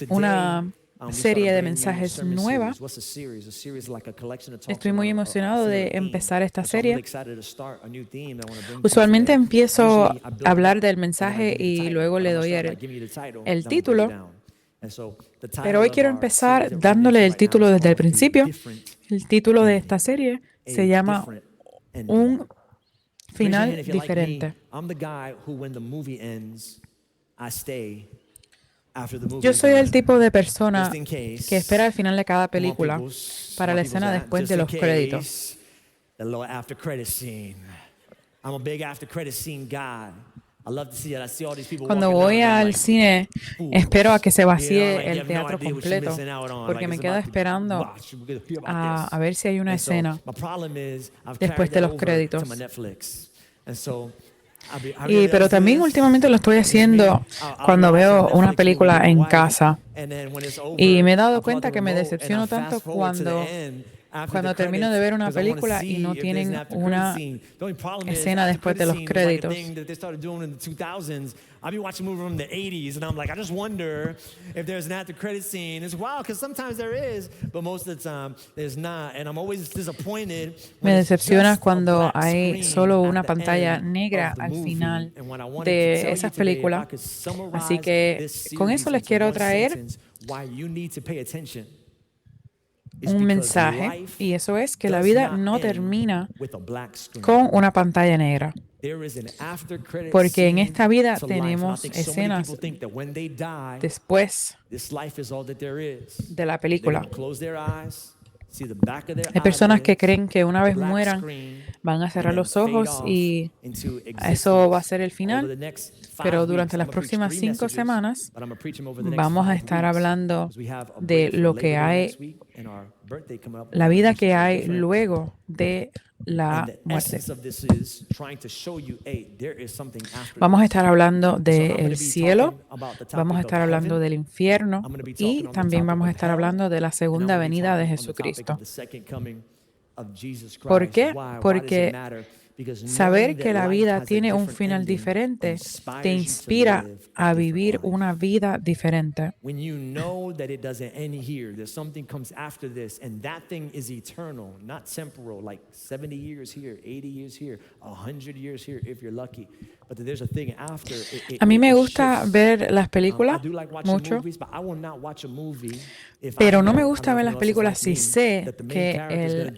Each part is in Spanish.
una serie de mensajes nueva. Estoy muy emocionado de empezar esta serie. Usualmente empiezo a hablar del mensaje y luego le doy el título, pero hoy quiero empezar dándole el título desde el principio. El título de esta serie se llama Un final diferente. Yo soy el tipo de persona que espera al final de cada película para la escena después de los créditos. Cuando voy al cine, espero a que se vacíe el teatro completo, porque me quedo esperando a ver si hay una escena después de los créditos. Pero también últimamente lo estoy haciendo cuando veo una película en casa. Y me he dado cuenta que me decepciono tanto cuando termino de ver una película y no tienen una escena después de los créditos. I've been watching movies from the 80s and I'm like, I just wonder if there's an after credit scene. It's wild because sometimes there is, but most of the time there's not. And I'm always disappointed. Me decepciona cuando hay solo una pantalla negra al final de esas películas. Así que con eso les quiero traer un mensaje, y eso es que la vida no termina con una pantalla negra. Porque en esta vida tenemos escenas después de la película. Hay personas que creen que una vez mueran van a cerrar los ojos y eso va a ser el final, pero durante las próximas 5 semanas vamos a estar hablando de lo que hay, la vida que hay luego de la muerte. Vamos a estar hablando del cielo, vamos a estar hablando del infierno y también vamos a estar hablando de la segunda venida de Jesucristo. ¿Por qué? Porque saber que la vida tiene un final diferente te inspira a vivir una vida diferente. When you know that it doesn't end here, that something comes after this, and that thing is eternal, not temporal, like 70 years here, 80 years here, 100 years here, if you're lucky. But there's a thing after. A mí me gusta ver las películas mucho, pero no me gusta ver las películas si sé que el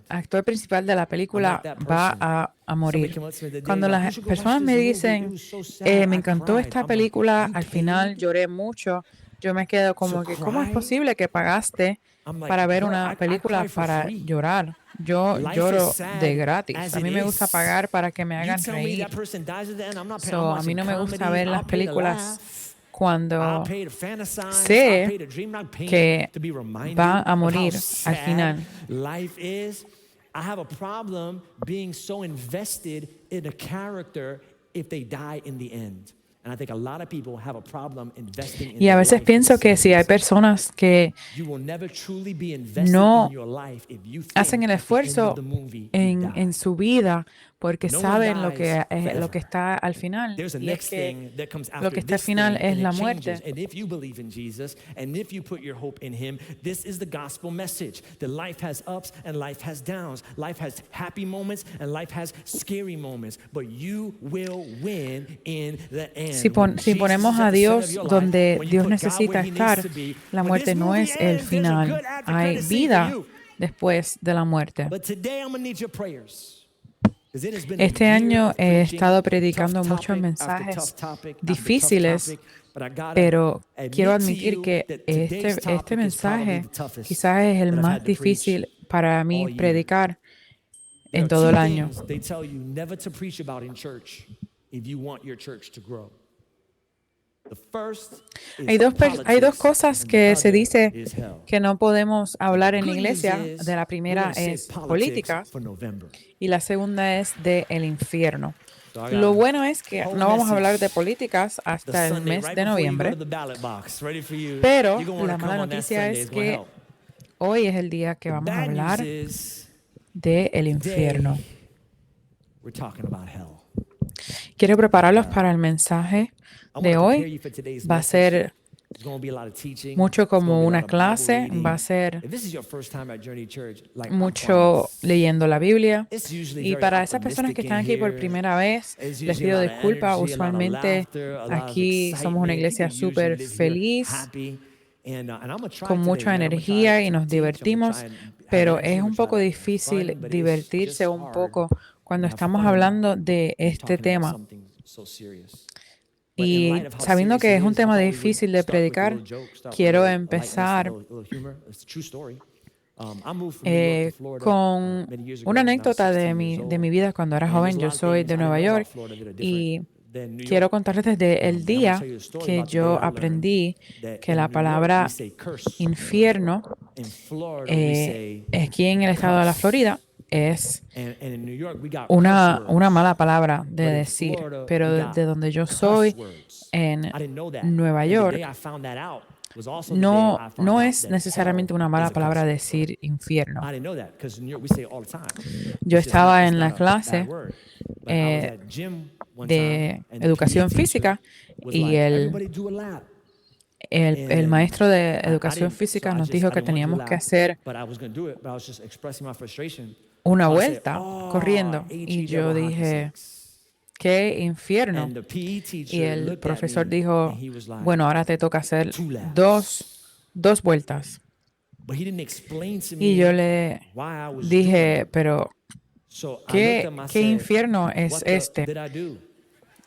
actor principal de la película va a morir. Cuando las personas me dicen, me encantó esta película, al final lloré mucho, yo me quedo como que, ¿cómo es posible que pagaste para ver una película para llorar? Yo lloro de gratis. A mí me gusta pagar para que me hagan reír. A mí no me gusta ver las películas cuando sé que va a morir al final. I have a problem being so invested in a character if they die in the end. And I think a lot of people have a problem investing in Y a veces pienso que si hay personas que no hacen el esfuerzo en su vida porque saben lo que está al final, y es que lo que está al final es la muerte. And if you believe in Jesus, and if you put your hope in Him, this is the gospel message. That life has ups and life has downs. Life has happy moments and life has scary moments. But you will win in the end. Si ponemos a Dios donde Dios necesita estar, la muerte no es el final. Hay vida después de la muerte. Este año he estado predicando muchos mensajes difíciles, pero quiero admitir que este mensaje quizás es el más difícil para mí predicar en todo el año. Hay dos cosas que se dice que no podemos hablar en la iglesia. De la primera es política y la segunda es del infierno. Lo bueno es que no vamos a hablar de políticas hasta el mes de noviembre, pero la mala noticia es que hoy es el día que vamos a hablar del infierno. Quiero prepararlos para el mensaje de hoy. Va a ser mucho como una clase, va a ser mucho leyendo la Biblia. Y para esas personas que están aquí por primera vez, les pido disculpas. Usualmente aquí somos una iglesia súper feliz, con mucha energía y nos divertimos, pero es un poco difícil divertirse un poco cuando estamos hablando de este tema. Y sabiendo que es un tema difícil de predicar, quiero empezar con una anécdota de mi vida cuando era joven. Yo soy de Nueva York y quiero contarles desde el día que yo aprendí que la palabra infierno aquí en el estado de la Florida es una mala palabra de decir, pero de donde yo soy, en Nueva York, no es necesariamente una mala palabra decir infierno. Yo estaba en la clase de educación física y el maestro de educación física nos dijo que teníamos que hacer una vuelta corriendo. Y yo dije, ¡qué infierno! Y el profesor dijo, bueno, ahora te toca hacer dos vueltas. Y yo le dije, pero ¿qué infierno es este?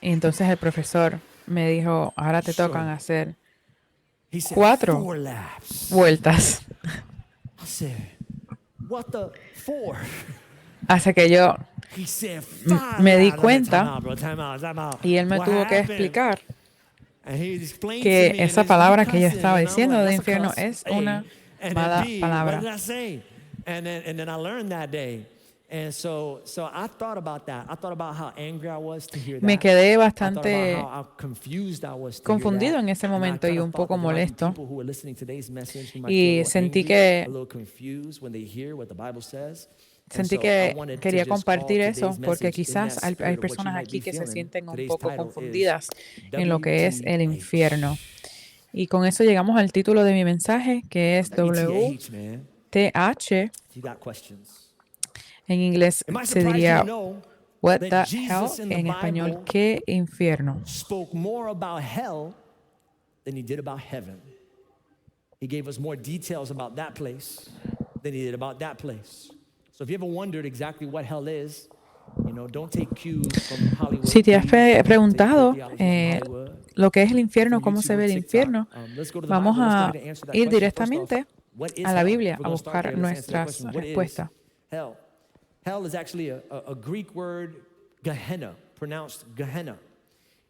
Y entonces el profesor me dijo, ahora te tocan hacer 4 vueltas. Así que yo me di cuenta y él me tuvo que explicar que esa palabra que yo estaba diciendo de infierno es una mala palabra. Me quedé bastante confundido en ese momento y un poco molesto. Y sentí que quería compartir eso porque quizás hay personas aquí que se sienten un poco confundidas en lo que es el infierno. Y con eso llegamos al título de mi mensaje, que es WTH. En inglés se diría What the hell, en español, ¿qué infierno? Spoke more about hell than he did about heaven. He gave us more details about that place than he did about that place. So if you ever wondered exactly what hell is, don't take cues from Hollywood. Si te has preguntado lo que es el infierno, cómo se ve el infierno, vamos a ir directamente a la Biblia a buscar nuestras respuestas. Hell is actually a Greek word, Gehenna, pronounced Gehenna.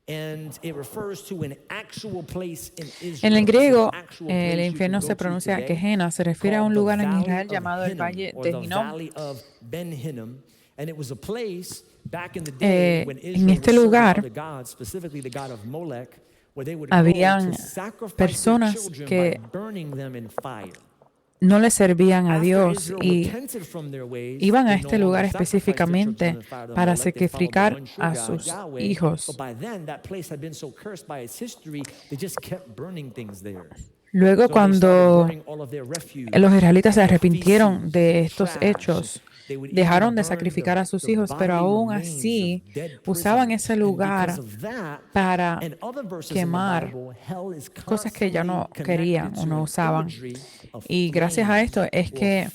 And it refers to an actual place in Israel. En el griego, el infierno se pronuncia Gehenna, se refiere a un lugar en Israel llamado el Valle de Hinnom. En este lugar habían personas que no le servían a Dios y iban a este lugar específicamente para sacrificar a sus hijos. Luego, cuando los israelitas se arrepintieron de estos hechos, dejaron de sacrificar a sus hijos, pero aún así usaban ese lugar para quemar cosas que ya no querían o no usaban. Y gracias a esto es que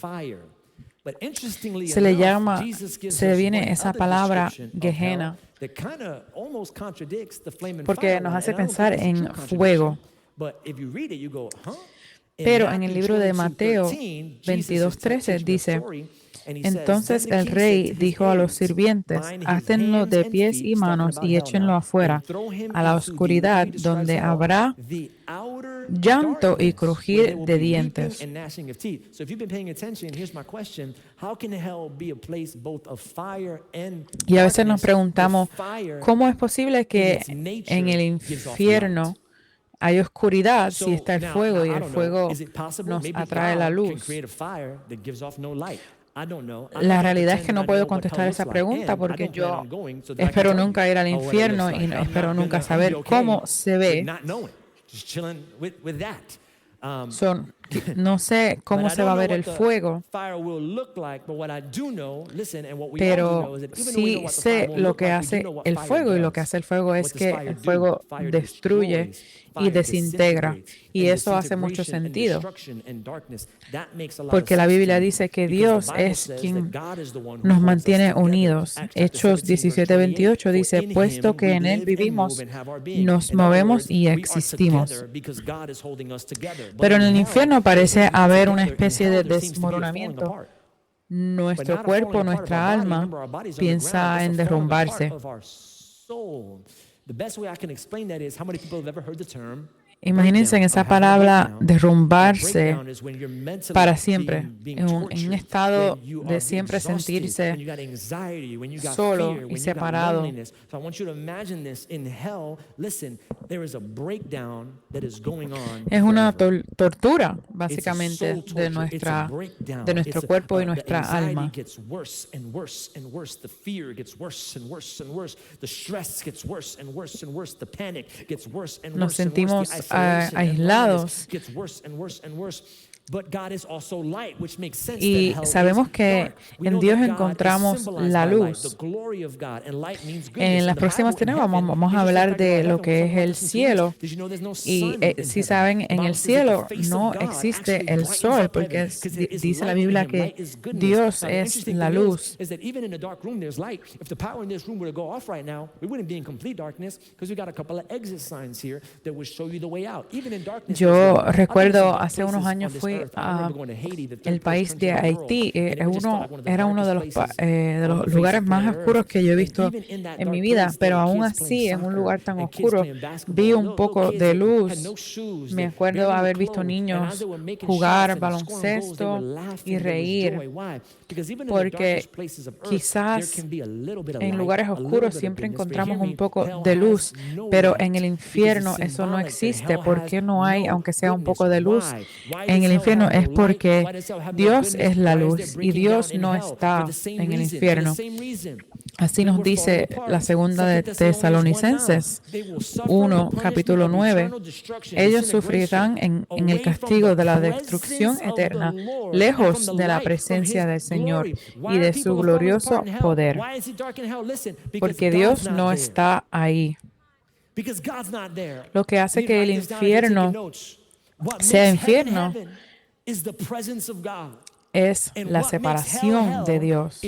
se viene esa palabra Gehenna, porque nos hace pensar en fuego. Pero en el libro de Mateo 22:13 dice, entonces el rey dijo a los sirvientes, átenlo de pies y manos y échenlo afuera, a la oscuridad, donde habrá llanto y crujir de dientes. Y a veces nos preguntamos, ¿cómo es posible que en el infierno hay oscuridad si está el fuego y el fuego nos atrae la luz? La realidad es que no puedo contestar esa pregunta porque yo espero nunca ir al infierno y no espero nunca saber cómo se ve just chilling with that. No sé cómo se va a ver el fuego, pero sí sé lo que hace el fuego, y lo que hace el fuego es que el fuego destruye y desintegra, y eso hace mucho sentido, porque la Biblia dice que Dios es quien nos mantiene unidos. Hechos 17:28 dice, puesto que en Él vivimos, nos movemos y existimos. Pero en el infierno parece haber una especie de desmoronamiento. Nuestro cuerpo, nuestra alma, piensa en derrumbarse. Imagínense en esa palabra derrumbarse para siempre, en un estado de siempre sentirse solo y separado. Es una tortura, básicamente, de nuestro cuerpo y nuestra alma. Nos sentimos aislados. Y sabemos que en Dios encontramos la luz. En las próximas temas vamos a hablar de lo que es el cielo. Y si saben, en el cielo no existe el sol, porque dice la Biblia que Dios es la luz. Yo recuerdo hace unos años fui a el país de Haití. Era uno de los lugares más oscuros que yo he visto en mi vida, pero aún así, en un lugar tan oscuro, vi un poco de luz. Me acuerdo haber visto niños jugar baloncesto y reír, porque quizás en lugares oscuros siempre encontramos un poco de luz, pero en el infierno eso no existe. ¿Por qué no hay, aunque sea un poco de luz en el infierno? Es porque Dios es la luz y Dios no está en el infierno. Así nos dice la segunda de Tesalonicenses 1, capítulo 9. Ellos sufrirán en el castigo de la destrucción eterna, lejos de la presencia del Señor y de su glorioso poder. Porque Dios no está ahí. Lo que hace que el infierno sea infierno es la separación de Dios.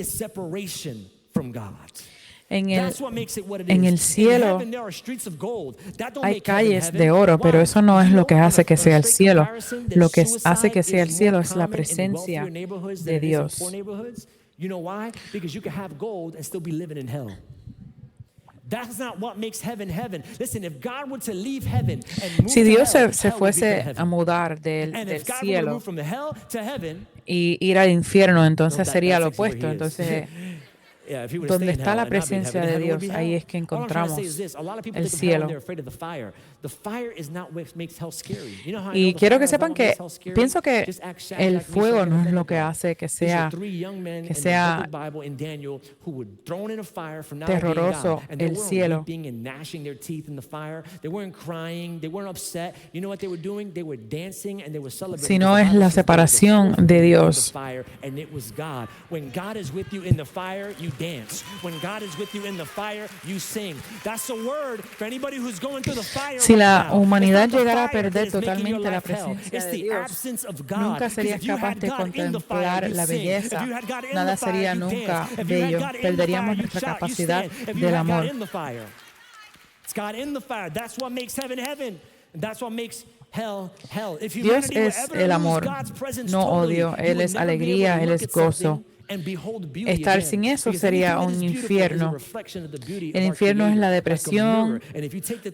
En el cielo hay calles de oro, pero eso no es lo que hace que sea el cielo. Lo que hace que sea el cielo es la presencia de Dios. Si Dios se fuese a mudar del cielo y ir al infierno, entonces sería lo opuesto. Entonces, donde está la presencia de Dios, ahí es que encontramos el cielo. Y quiero que sepan que pienso que el fuego no es lo que hace que sea terroroso el cielo. Sino es la separación de Dios. Si la humanidad llegara a perder totalmente la presencia de Dios, nunca serías capaz de contemplar la belleza. Nada sería nunca bello. Perderíamos nuestra capacidad del amor. Dios es el amor, no odio. Él es alegría, Él es gozo. Estar sin eso sería un infierno. El infierno es la depresión,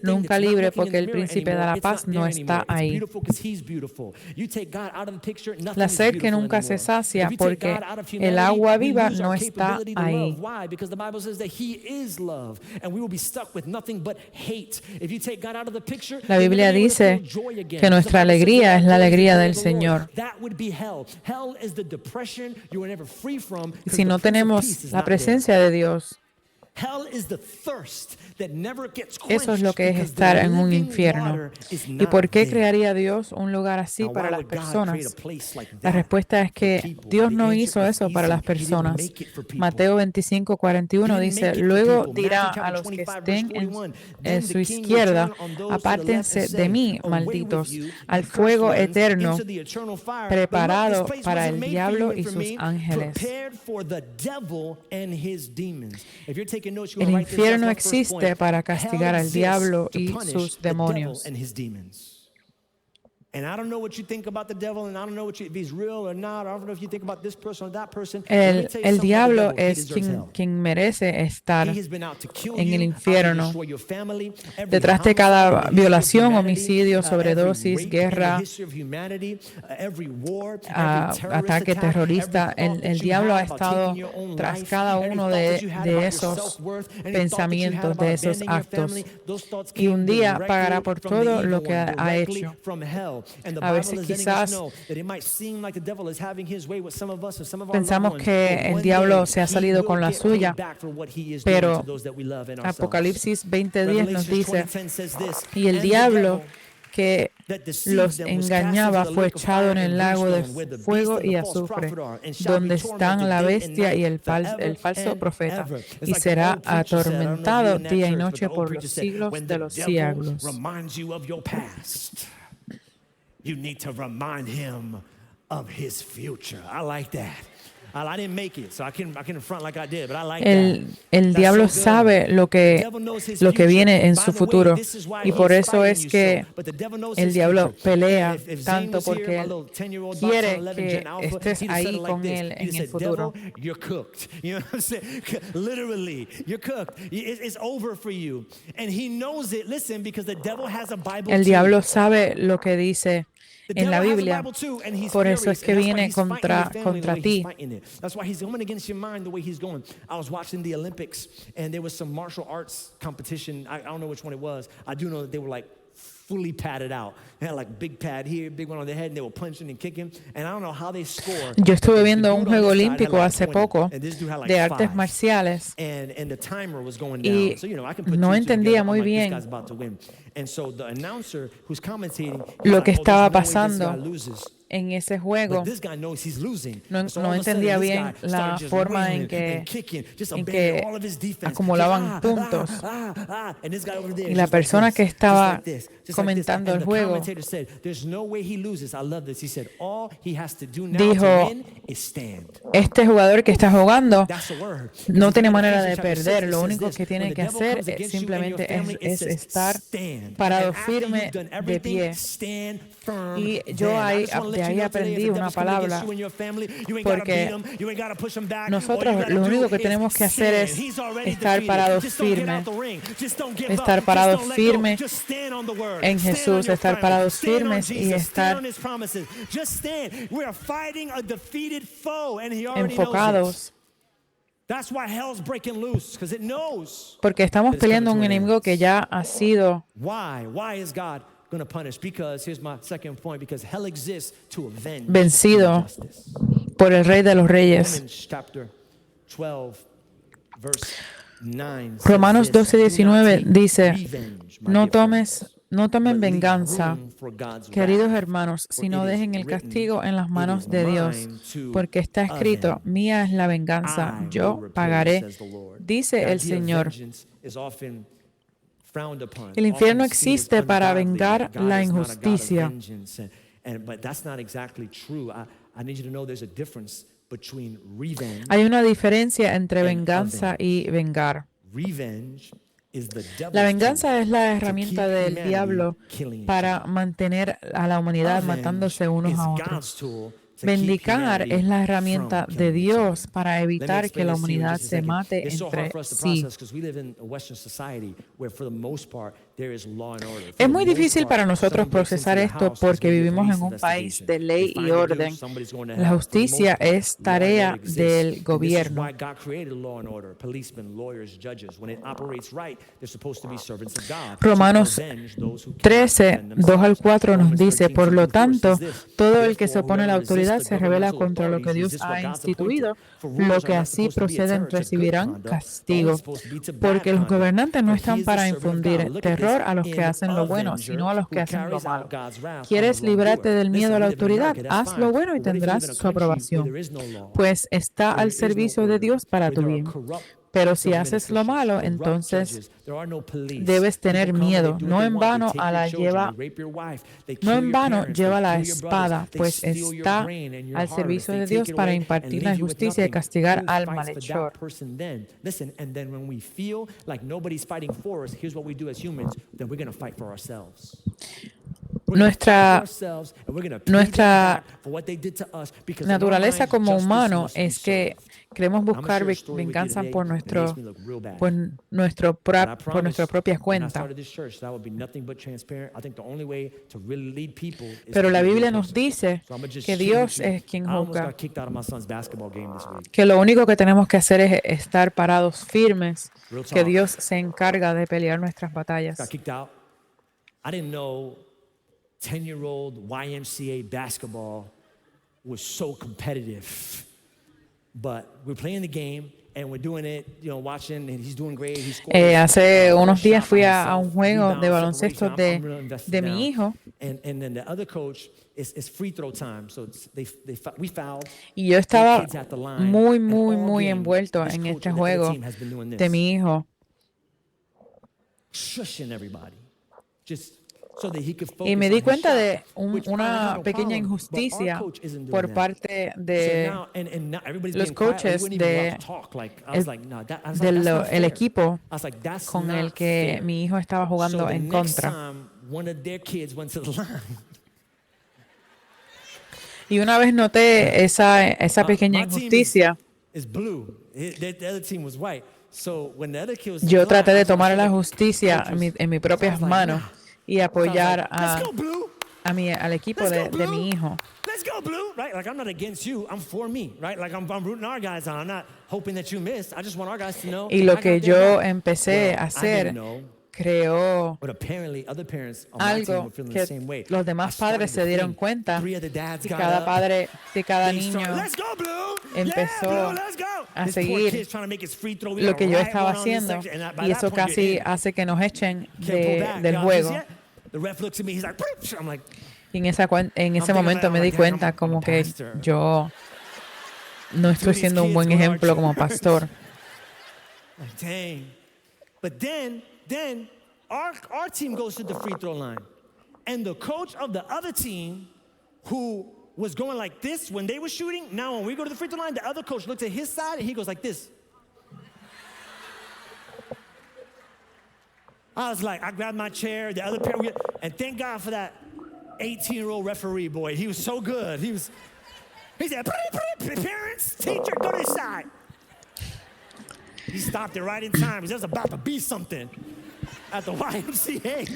nunca libre, porque el príncipe de la paz no está ahí. La sed que nunca se sacia, porque el agua viva no está ahí. La Biblia dice que nuestra alegría es la alegría del Señor. Si no tenemos la presencia de Dios, Eso es lo que es estar en un infierno. ¿Y por qué crearía Dios un lugar así para las personas? La respuesta es que Dios no hizo eso para las personas. Mateo 25:41 dice, luego dirá a los que estén en su izquierda, apártense de mí, malditos, al fuego eterno preparado para el diablo y sus ángeles. El infierno existe para castigar al diablo y sus demonios. And I don't know what you think about the devil, and I don't know if he's real or not. I don't know if you think about this person or that person. El diablo es quien merece estar en el infierno. Detrás de cada violación, homicidio, sobredosis, guerra, ataque terrorista, el diablo ha estado tras cada uno de esos pensamientos, de esos actos. Y un día pagará por todo lo que ha hecho. A veces quizás pensamos que el diablo se ha salido con la suya, pero Apocalipsis 20:10 nos dice, y el diablo que los engañaba fue echado en el lago de fuego y azufre, donde están la bestia y el falso profeta, y será atormentado día y noche por los siglos de los siglos. You need to remind him of his future. I like that. I didn't make it, so I can front like I did, but I like that. El diablo sabe lo que viene en su futuro, y por eso es que el diablo pelea tanto, porque él quiere que estés ahí con él en el futuro. You're cooked. You know what I'm saying? Literally, you're cooked. It's over for you. And he knows it. Listen, because the devil has a Bible. El diablo sabe lo que dice en la Biblia. Por eso es que viene contra ti. That's why he's going against your mind the way he's going. I was watching the Olympics, and there was some martial arts competition. I don't know which one it was. I do know that they were like fully padded out. They had like big pad here, big one on their head, and they were punching and kicking. And I don't know how they score. Yo estuve viendo un juego olímpico hace poco de artes marciales y no entendía muy bien lo que estaba pasando en ese juego. No entendía bien la forma en que acumulaban puntos. Y la persona que estaba comentando el juego dijo, este jugador que está jugando no tiene manera de perder, lo único que tiene que hacer simplemente es estar parado firme de pie. Y yo de ahí aprendí una palabra, porque nosotros lo único que tenemos que hacer es estar parados firmes, estar parados firmes en Jesús, estar parados firmes y estar enfocados. Porque estamos peleando un enemigo que ya ha sido vencido por el Rey de los Reyes. Romanos 12:19 dice, no tomen venganza, queridos hermanos, sino dejen el castigo en las manos de Dios, porque está escrito, mía es la venganza, yo pagaré, dice el Señor. El infierno existe para vengar la injusticia. Hay una diferencia entre venganza y vengar. La venganza es la herramienta del diablo para mantener a la humanidad matándose unos a otros. Vendicar es la herramienta de Dios para evitar que la humanidad se mate entre sí. Es muy difícil para nosotros procesar esto porque vivimos en un país de ley y orden. La justicia es tarea del gobierno. Romanos 13:2-4 nos dice, por lo tanto, todo el que se opone a la autoridad autoridad se rebela contra lo que Dios ha instituido, lo que así proceden recibirán castigo. Porque los gobernantes no están para infundir terror a los que hacen lo bueno, sino a los que hacen lo malo. ¿Quieres librarte del miedo a la autoridad? Haz lo bueno y tendrás su aprobación, pues está al servicio de Dios para tu bien. Pero si haces lo malo, entonces debes tener miedo. No en vano lleva la espada, pues está al servicio de Dios para impartir la justicia y castigar al malhechor. Nuestra naturaleza como humano es que queremos buscar venganza por nuestra propia cuenta. Pero la Biblia nos dice que Dios es quien juzga, que lo único que tenemos que hacer es estar parados firmes, que Dios se encarga de pelear nuestras batallas. 10-year-old YMCA basketball was so competitive. But we're playing the game and we're doing it, watching, and he's doing great. Hace unos días fui a un juego de baloncesto de mi hijo. And then the other coach is free throw time. So we fouled. Y yo estaba muy envuelto en este juego de mi hijo. Shushing everybody. Y me di cuenta de una pequeña injusticia por parte de los coaches del equipo con el que mi hijo estaba jugando en contra. Y una vez noté esa pequeña injusticia, yo traté de tomar la justicia en mis propias manos y apoyar al equipo de mi hijo. Let's go, Blue. Right? Like, I'm not against you. I'm for me. Right? Like, I'm rooting our guys on. I'm not hoping that you miss. I just want our guys to know. Y lo que yo empecé a hacer creó algo que los demás padres se dieron cuenta, y cada padre de cada niño empezó a seguir lo que yo estaba haciendo, y eso casi hace que nos echen del juego. Y en ese momento me di cuenta como que yo no estoy siendo un buen ejemplo como pastor. Then our team goes to the free throw line. And the coach of the other team, who was going like this when they were shooting, now when we go to the free throw line, the other coach looks at his side and he goes like this. I was like, I grabbed my chair, the other pair, and thank God for that 18-year-old referee boy. He was so good. He said, parents, teacher, go to this side. He stopped it right in time. He was about to be something at the YMCA.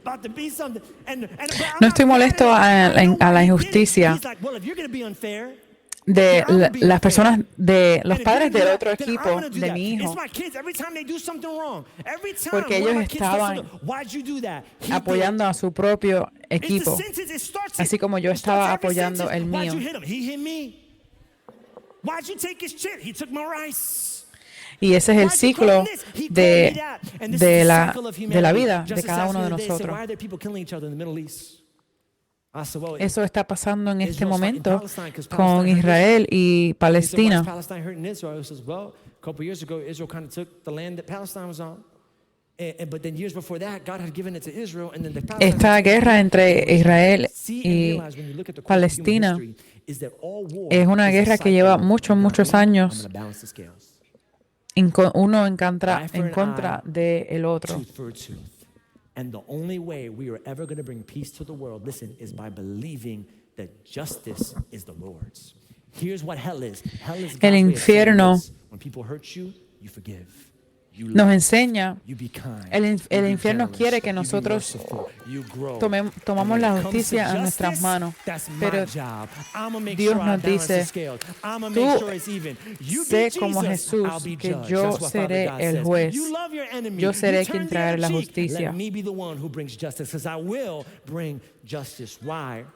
About to be something. No estoy molesto a la injusticia de las personas, de los padres del otro equipo de mi hijo, porque ellos estaban apoyando a su propio equipo, así como yo estaba apoyando el mío. Y ese es el ciclo de la vida de cada uno de nosotros. Eso está pasando en este momento con Israel y Palestina. Esta guerra entre Israel y Palestina es una guerra que lleva muchos años, uno en contra del otro. And the only way we are ever going to bring peace to the world, listen, is by believing that justice is the Lord's. Here's what hell is. Hell is God's El infierno when people hurt you, you forgive. nos enseña, el infierno quiere que nosotros tomamos la justicia en nuestras manos, pero Dios nos dice, tú sé como Jesús, que yo seré el juez, yo seré quien traerá la justicia.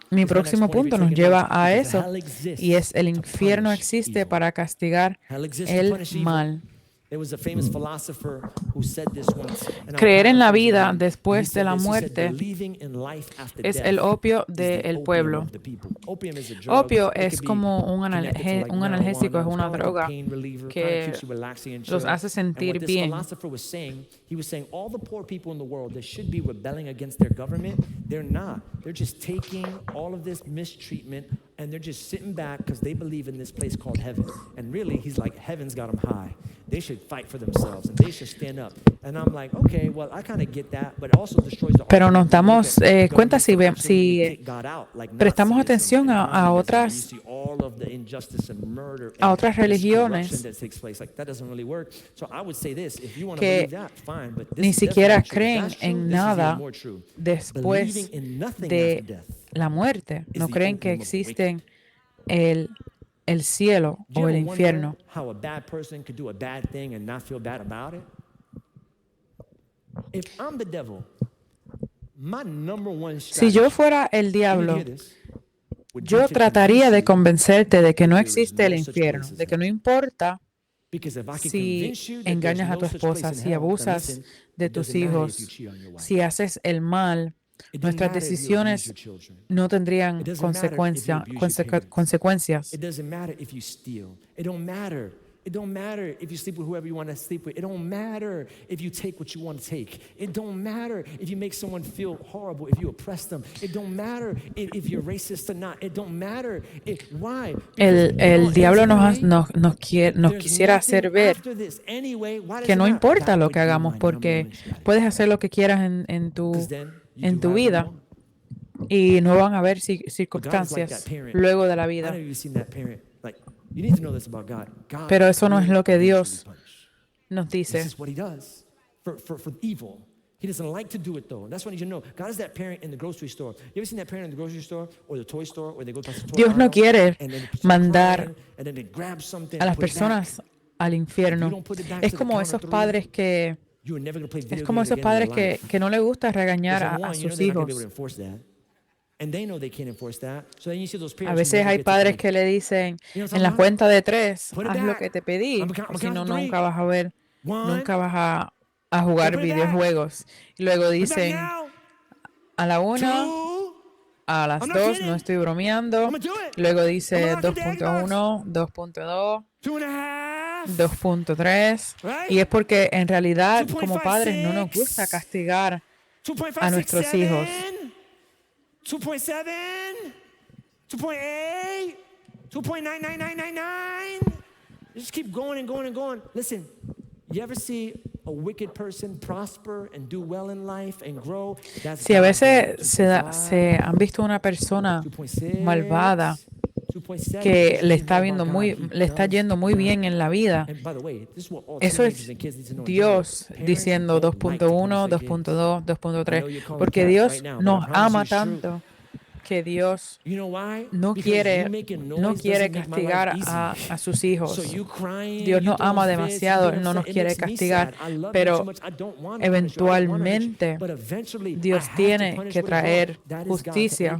Mi próximo punto nos lleva a eso, y es el infierno existe para castigar el mal. Creer en la vida después de la muerte es el opio del pueblo. Opio es como un analgésico, es una droga que los hace sentir bien. He was saying all the poor people in the world that should be rebelling against their government, they're not. They're just taking all of this mistreatment and they're just sitting back because they believe in this place called heaven. And really, he's like, heaven's got them high. They should fight for themselves and they should stand up. And I'm like, okay, well, I kind of get that, but it also destroys the Pero nos damos cuenta si prestamos atención a otras religiones que ni siquiera creen en nada después de la muerte. No creen que existen el cielo o el infierno. Si yo fuera el diablo, yo trataría de convencerte de que no existe el infierno, de que no importa si engañas a tu esposa, si abusas de tus hijos, si haces el mal, nuestras decisiones no tendrían consecuencias. It don't matter if you sleep with whoever you want to sleep with. It don't matter if you take what you want to take. It don't matter if you make someone feel horrible, if you oppress them. It don't matter if you're racist or not. It don't matter. Why? El diablo nos quisiera hacer ver que no importa lo que hagamos porque puedes hacer lo que quieras en tu vida y no van a haber circunstancias luego de la vida. Pero eso no es lo que Dios nos dice. He doesn't like to do it though. That's what you know. God is that parent in the grocery store. You ever seen that parent in the grocery store or the toy store where they go past the toy Dios no quiere mandar and then they grab something a las personas al infierno. Es como esos padres que no les gusta regañar a sus hijos. A veces hay padres que le dicen en la cuenta de 3, haz lo que te pedí, o si no, nunca vas a jugar videojuegos. Y luego dicen a la 1, a las 2, no estoy bromeando. Luego dice 2.1, 2.2, 2.3. Y es porque en realidad como padres no nos gusta castigar a nuestros hijos. 2.7, 2.8, 2.99999. Just keep going and going and going. Listen, you ever see a wicked person prosper and do well in life and grow? Si a veces se han visto una persona malvada que le está yendo muy bien en la vida. Eso es Dios diciendo 2.1, 2.2, 2.3, porque Dios nos ama tanto que Dios no quiere castigar a sus hijos. Dios nos ama demasiado, Él no nos quiere castigar, pero eventualmente Dios tiene que traer justicia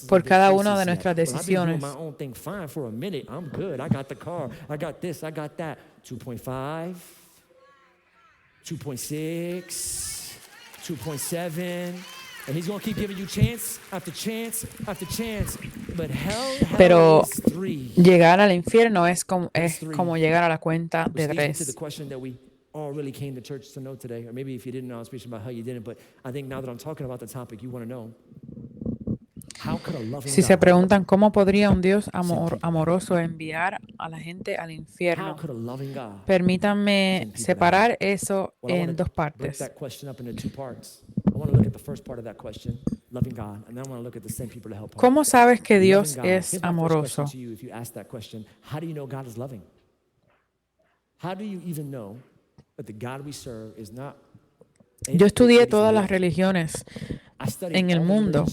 por cada una de nuestras decisiones. 2.7, and he's going to keep giving you chance after chance after chance. But hell Pero is 3. llegar al infierno es como llegar a la cuenta de 3. The question that we all really came to church to know today, or maybe if you didn't know, I was preaching about how you didn't, but I think now that I'm talking about the topic, you want to know. Si se preguntan cómo podría un Dios amoroso enviar a la gente al infierno, permítanme separar eso en dos partes. ¿Cómo sabes que Dios es amoroso? How do you even know that the God we serve is not? Yo estudié todas las religiones en el mundo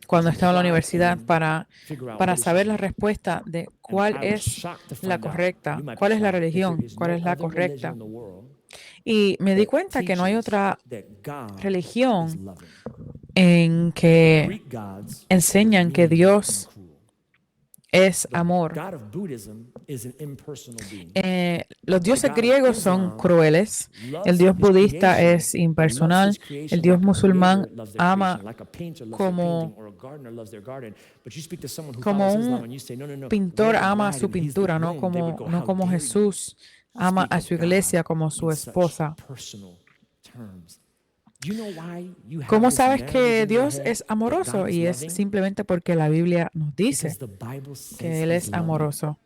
cuando estaba en la universidad para saber la respuesta de cuál es la correcta, cuál es la religión, cuál es la correcta. Y me di cuenta que no hay otra religión en que enseñan que Dios es amor. Los dioses griegos son crueles, el dios budista es impersonal, el dios musulmán ama como un pintor ama a su pintura, no como Jesús ama a su iglesia como su esposa. ¿Cómo sabes que Dios es amoroso? Y es simplemente porque la Biblia nos dice que Él es amoroso.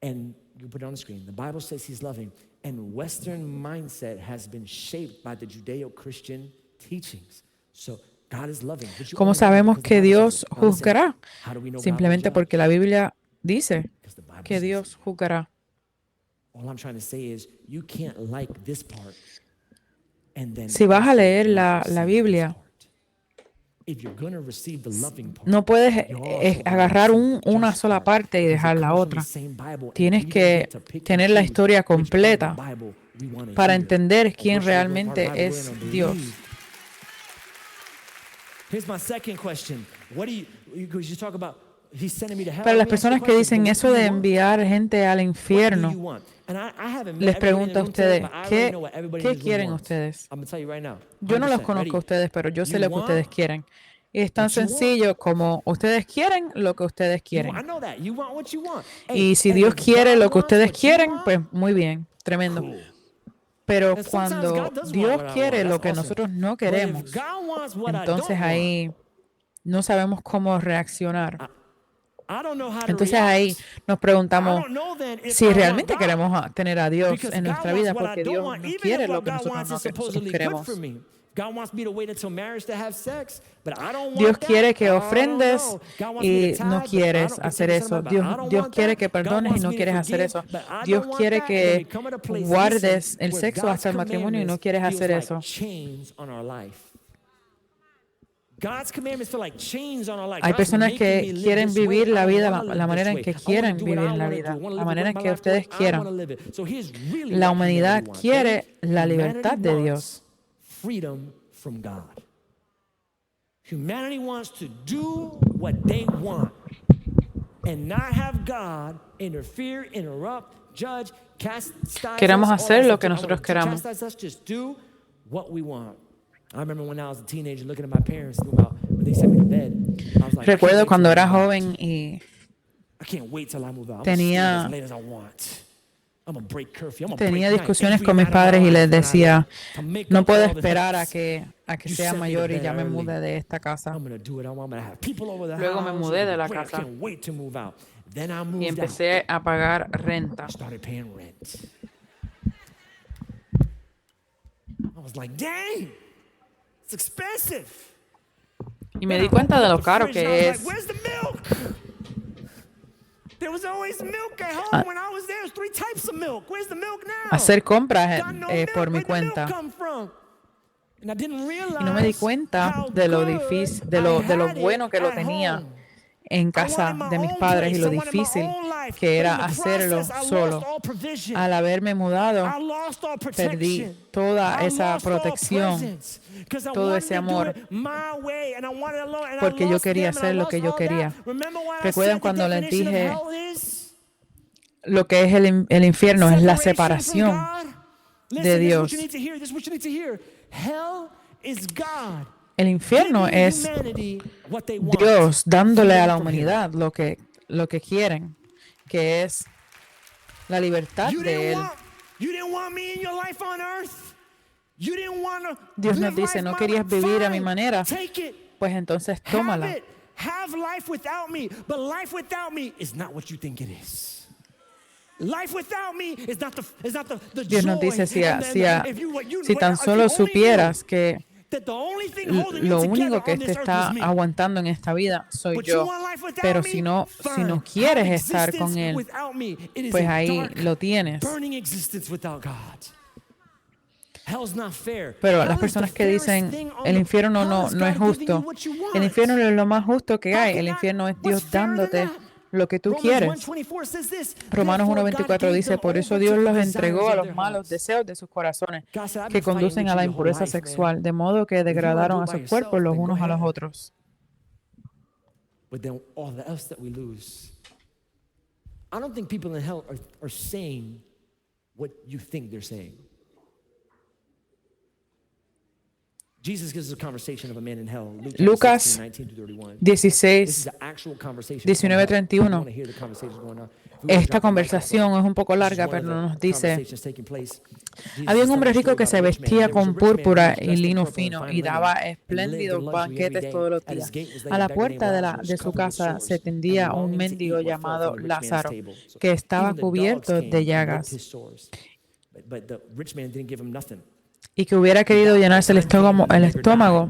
And you put it on the screen. The Bible says he's loving. And Western mindset has been shaped by the Judeo-Christian teachings. So God is loving. ¿Cómo sabemos que Dios juzgará? Simplemente porque la Biblia dice que Dios juzgará. All I'm trying to say is you can't like this part and then si vas a leer la Biblia, no puedes agarrar una sola parte y dejar la otra. Tienes que tener la historia completa para entender quién realmente es Dios. Para las personas que dicen eso de enviar gente al infierno, les pregunto a ustedes, ¿qué quieren ustedes? Yo no los conozco a ustedes, pero yo sé lo que ustedes quieren. Y es tan sencillo como ustedes quieren lo que ustedes quieren. Y si Dios quiere lo que ustedes quieren, pues muy bien, tremendo. Pero cuando Dios quiere lo que nosotros no queremos, entonces ahí no sabemos cómo reaccionar. Entonces ahí nos preguntamos si realmente queremos tener a Dios en nuestra vida, porque Dios no quiere lo que nosotros queremos. Dios quiere que ofrendes y no quieres hacer eso. Dios quiere que perdones y no quieres hacer eso. Dios quiere que guardes el sexo hasta el matrimonio y no quieres hacer eso. Hay personas que quieren vivir la vida la manera en que quieren vivir la vida, la manera en que ustedes quieran. La humanidad quiere la libertad de Dios. Humanity wants to do what they want and not have God interfere, interrupt, judge, chastise. Queremos hacer lo que nosotros queramos. Just do what we want. I remember when I was a teenager looking at my parents when they sent me to bed. I was like, recuerdo cuando era joven y tenía discusiones con mis padres y les decía, no puedo esperar a que sea mayor y ya me mude de esta casa. Luego me mudé de la casa y empecé a pagar renta. Y me di cuenta de lo caro que es. Hacer compras por mi cuenta. Y no me di cuenta de lo difícil, de lo bueno que lo tenía en casa de mis padres y lo difícil que era hacerlo solo. Al haberme mudado, perdí toda esa protección, todo ese amor, porque yo quería hacer lo que yo quería. ¿Recuerdan cuando les dije lo que es el infierno? Es la separación de Dios. El infierno es Dios dándole a la humanidad lo que quieren, que es la libertad de Él. Dios nos dice, no querías vivir a mi manera, pues entonces tómala. Dios nos dice, si tan solo supieras que Lo único que te está aguantando en esta vida soy yo. Pero si no quieres estar con Él, pues ahí lo tienes. Pero las personas que dicen el infierno no es justo, el infierno es lo más justo que hay. El infierno es Dios dándote lo que tú quieres. Romanos 1:24 dice, por eso Dios los entregó a los malos deseos de sus corazones, que conducen a la impureza sexual, de modo que degradaron a sus cuerpos los unos a los otros. I don't think people in hell are saying what you think they're saying. Lucas 16, 19-31. Esta conversación es un poco larga, pero nos dice, había un hombre rico que se vestía con púrpura y lino fino y daba espléndidos banquetes todos los días. A la puerta de su casa se tendía un mendigo llamado Lázaro, que estaba cubierto de llagas y que hubiera querido llenarse el estómago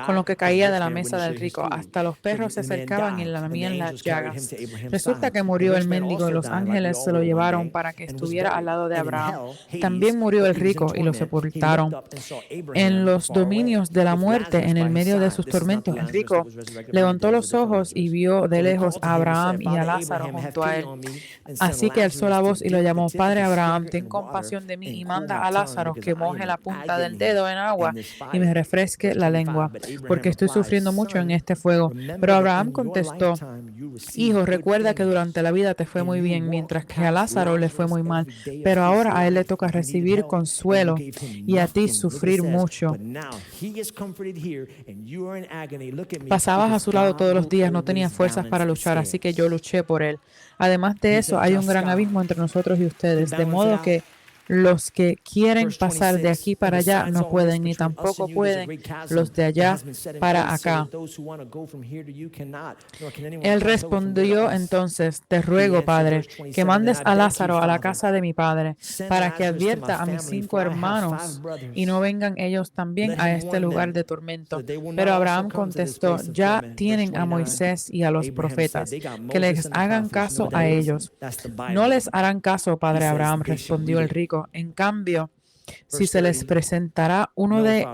con lo que caía de la mesa del rico. Hasta los perros se acercaban y le lamían las llagas. Resulta que murió el mendigo y los ángeles se lo llevaron para que estuviera al lado de Abraham. También murió el rico y lo sepultaron. En los dominios de la muerte, en el medio de sus tormentos, el rico levantó los ojos y vio de lejos a Abraham y a Lázaro junto a él. Así que alzó la voz y lo llamó, Padre Abraham, ten compasión de mí y manda a Lázaro que moje la punta del dedo en agua y me refresque la lengua, porque estoy sufriendo mucho en este fuego. Pero Abraham contestó, hijo, recuerda que durante la vida te fue muy bien, mientras que a Lázaro le fue muy mal, pero ahora a él le toca recibir consuelo y a ti sufrir mucho. Pasabas a su lado todos los días, no tenías fuerzas para luchar, así que yo luché por él. Además de eso, hay un gran abismo entre nosotros y ustedes, de modo que los que quieren pasar de aquí para allá no pueden, ni tampoco pueden los de allá para acá. Él respondió entonces, te ruego, Padre, que mandes a Lázaro a la casa de mi padre, para que advierta a mis 5 hermanos y no vengan ellos también a este lugar de tormento. Pero Abraham contestó, ya tienen a Moisés y a los profetas, que les hagan caso a ellos. No les harán caso, Padre Abraham, respondió el rico. En cambio, si se les presentará uno de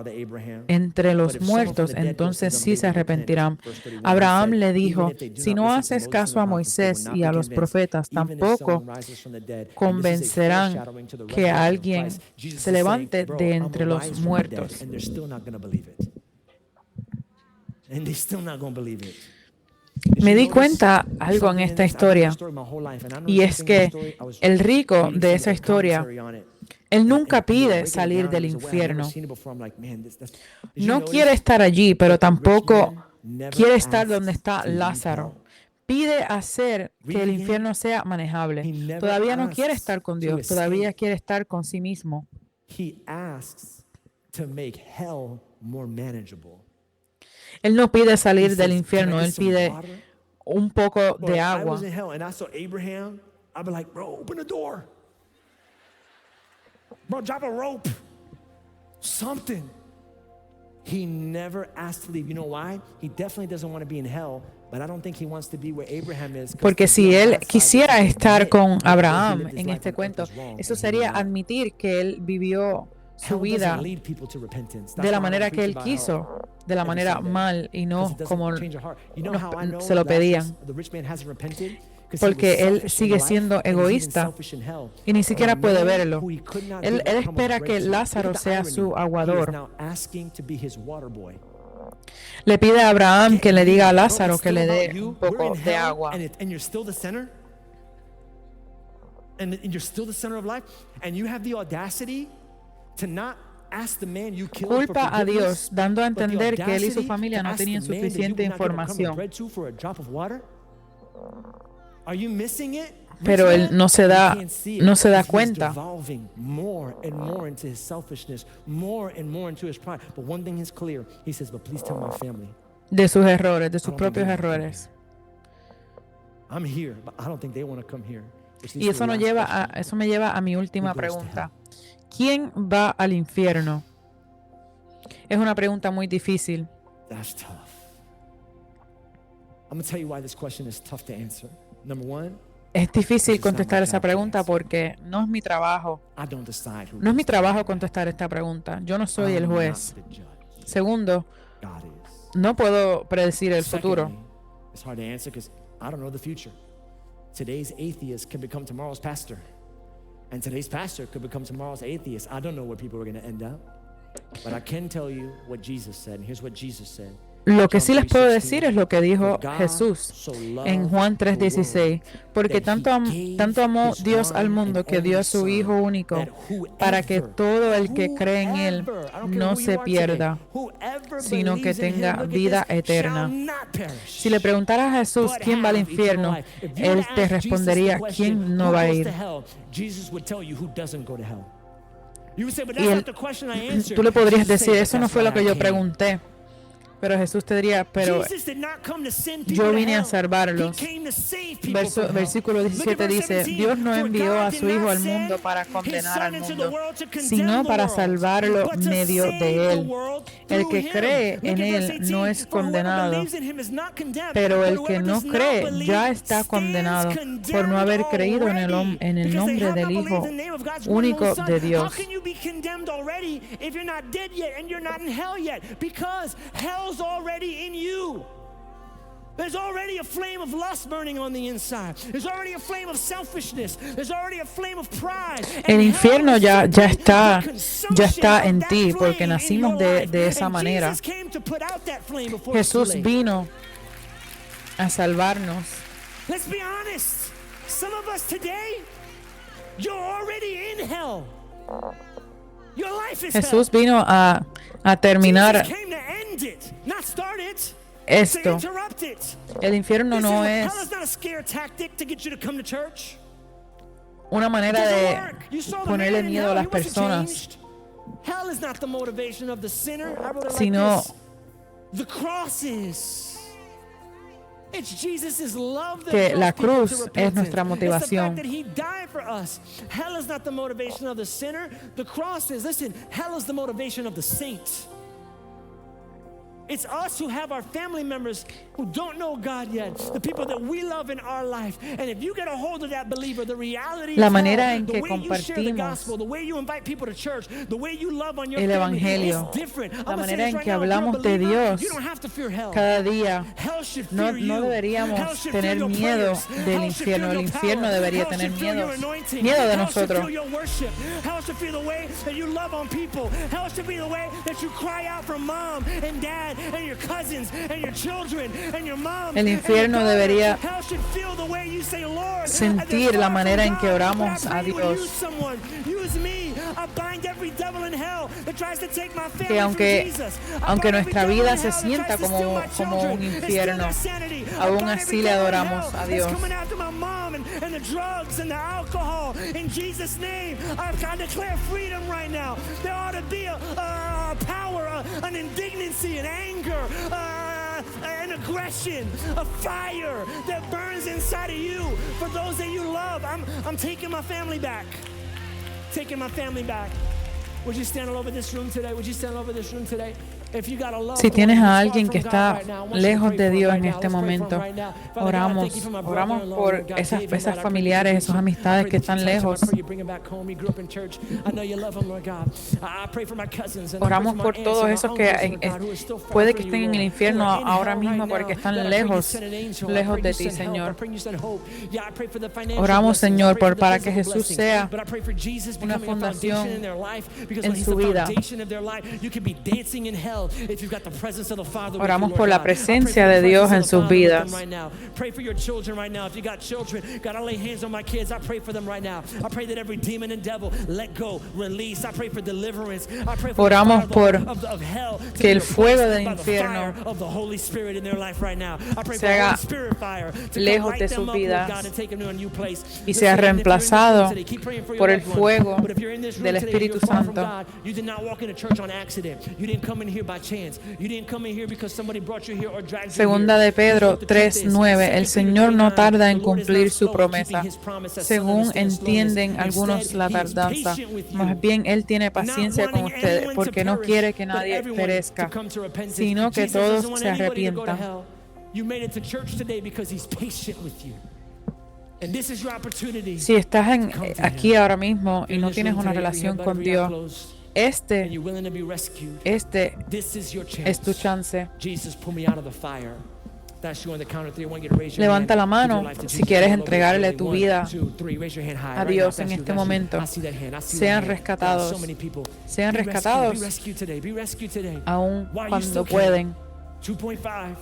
entre los muertos, entonces sí se arrepentirán. Abraham le dijo, si no haces caso a Moisés y a los profetas, tampoco convencerán que alguien se levante de entre los muertos. Me di cuenta algo en esta historia, y es que el rico de esa historia, él nunca pide salir del infierno. No quiere estar allí, pero tampoco quiere estar donde está Lázaro. Pide hacer que el infierno sea manejable. Todavía no quiere estar con Dios, todavía quiere estar con sí mismo. Él no pide salir del infierno, él pide un poco de agua. Bro, drop a rope. Something. He never asked to leave. You know why? He definitely doesn't want to be in hell, but I don't think he wants to be where Abraham is. Porque si él quisiera estar con Abraham en este cuento, eso sería admitir que él vivió su vida de la manera que él quiso, de la manera mal y no como se lo pedían. Porque él sigue siendo egoísta y ni siquiera puede verlo. Él espera que Lázaro sea su aguador. Le pide a Abraham que le diga a Lázaro que le dé un poco de agua. Culpa a Dios, dando a entender que él y su familia no tenían suficiente información. Pero él no se da cuenta. De sus errores, de sus propios errores. Y eso me lleva a mi última pregunta. ¿Quién va al infierno? Es una pregunta muy difícil. That's tough. I'm going to tell you why this question is tough to answer. Number one, Es difícil contestar esa pregunta porque no es mi trabajo. I don't decide who No es mi trabajo contestar esta pregunta. Yo no soy el juez. Segundo, God is. no puedo predecir el futuro. Secondly, it's hard to answer because I don't know the future. Today's atheist can become tomorrow's pastor. And today's pastor could become tomorrow's atheist. I don't know where people are going to end up. But I can tell you what Jesus said. And here's what Jesus said. Lo que sí les puedo decir es lo que dijo Jesús en Juan 3:16, porque tanto amó Dios al mundo que dio a su Hijo único para que todo el que cree en Él no se pierda, sino que tenga vida eterna. Si le preguntaras a Jesús quién va al infierno, Él te respondería quién no va a ir. Y tú le podrías decir, eso no fue lo que yo pregunté. Pero Jesús te diría, pero yo vine a salvarlos. Versículo 17 dice, Dios no envió a su Hijo al mundo para condenar al mundo, sino para salvarlo medio de Él. El que cree en Él no es condenado, pero el que no cree ya está condenado por no haber creído en el nombre del Hijo único de Dios. Hell's already in you. There's already a flame of lust burning on the inside. There's already a flame of selfishness. There's already a flame of pride. El infierno ya está en ti porque nacimos de esa manera. Jesús vino a salvarnos. Let's be honest. Some of us today, you're already in hell. Your life is Jesús vino a terminar esto. El infierno no es una manera de ponerle miedo a las personas, sino que la cruz es nuestra motivación. Hell is not the motivation of the sinner. The cross is, listen, hell is the motivation of the saint. It's us who have our family members who don't know God yet, the people that we love in our life. And if you get a hold of that believer, the reality La is manera en the que way you share the compartimos gospel, the way you invite people to church, the way you love on your el family evangelio, is different. la manera en que hablamos de Dios cada día. No deberíamos tener miedo del infierno. El infierno debería tener miedo de nosotros. Hell should feel the way that you love on people. Hell should be the way that you cry out for mom and dad and your cousins and your children and your mom. El infierno debería sentir la manera en que oramos a Dios. Que aunque nuestra vida se sienta como un infierno, aún así le adoramos a Dios. And the drugs and the alcohol. In Jesus' name, I declare freedom right now. There ought to be a power, an indignancy, an anger, an aggression, a fire that burns inside of you for those that you love. I'm taking my family back. Taking my family back. Would you stand all over this room today? Would you stand all over this room today? Si tienes a alguien que está lejos de Dios en este momento, oramos por esas familiares, esas amistades que están lejos. Oramos por todos esos que puede que estén en el infierno ahora mismo porque están lejos de ti, Señor. Oramos, Señor, para que Jesús sea una fundación en su vida. Oramos por la presencia de Dios en sus vidas. Oramos por que el fuego del infierno se haga lejos de sus vidas y sea reemplazado por el fuego del Espíritu Santo. Segunda de Pedro 3:9. El Señor no tarda en cumplir su promesa, según entienden algunos la tardanza. Más bien, Él tiene paciencia con ustedes, porque no quiere que nadie perezca, sino que todos se arrepientan. Si estás aquí ahora mismo y no tienes una relación con Dios, este es tu chance. Levanta la mano si quieres entregarle tu vida a Dios en este momento. Sean rescatados aún cuando pueden. 2.5,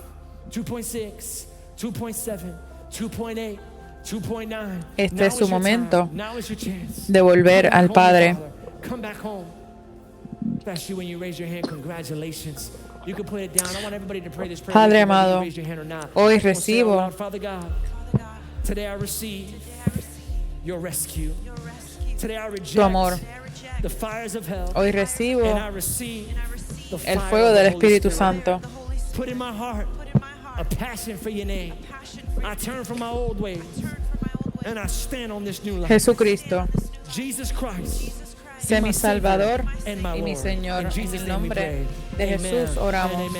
2.6, 2.7, 2.8, 2.9. Este es su momento de volver al Padre. Padre amado, hoy recibo tu amor. Hoy recibo el fuego del Espíritu Santo. Jesucristo, sé mi Salvador y mi Señor. En el nombre de Jesús oramos.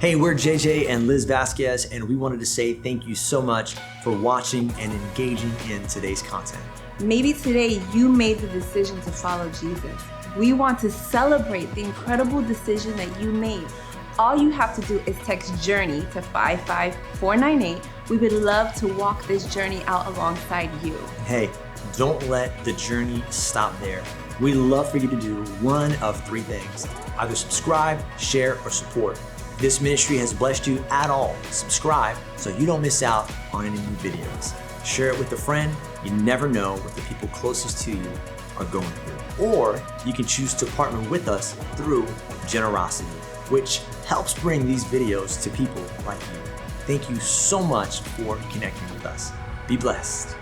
Hey, we're JJ and Liz Vasquez, and we wanted to say thank you so much for watching and engaging in today's content. Maybe today you made the decision to follow Jesus. We want to celebrate the incredible decision that you made. All you have to do is text JOURNEY to 55498. We would love to walk this journey out alongside you. Hey, don't let the journey stop there. We'd love for you to do one of three things. Either subscribe, share, or support. If this ministry has blessed you at all, subscribe so you don't miss out on any new videos. Share it with a friend. You never know what the people closest to you are going through. Or you can choose to partner with us through generosity, which helps bring these videos to people like you. Thank you so much for connecting with us. Be blessed.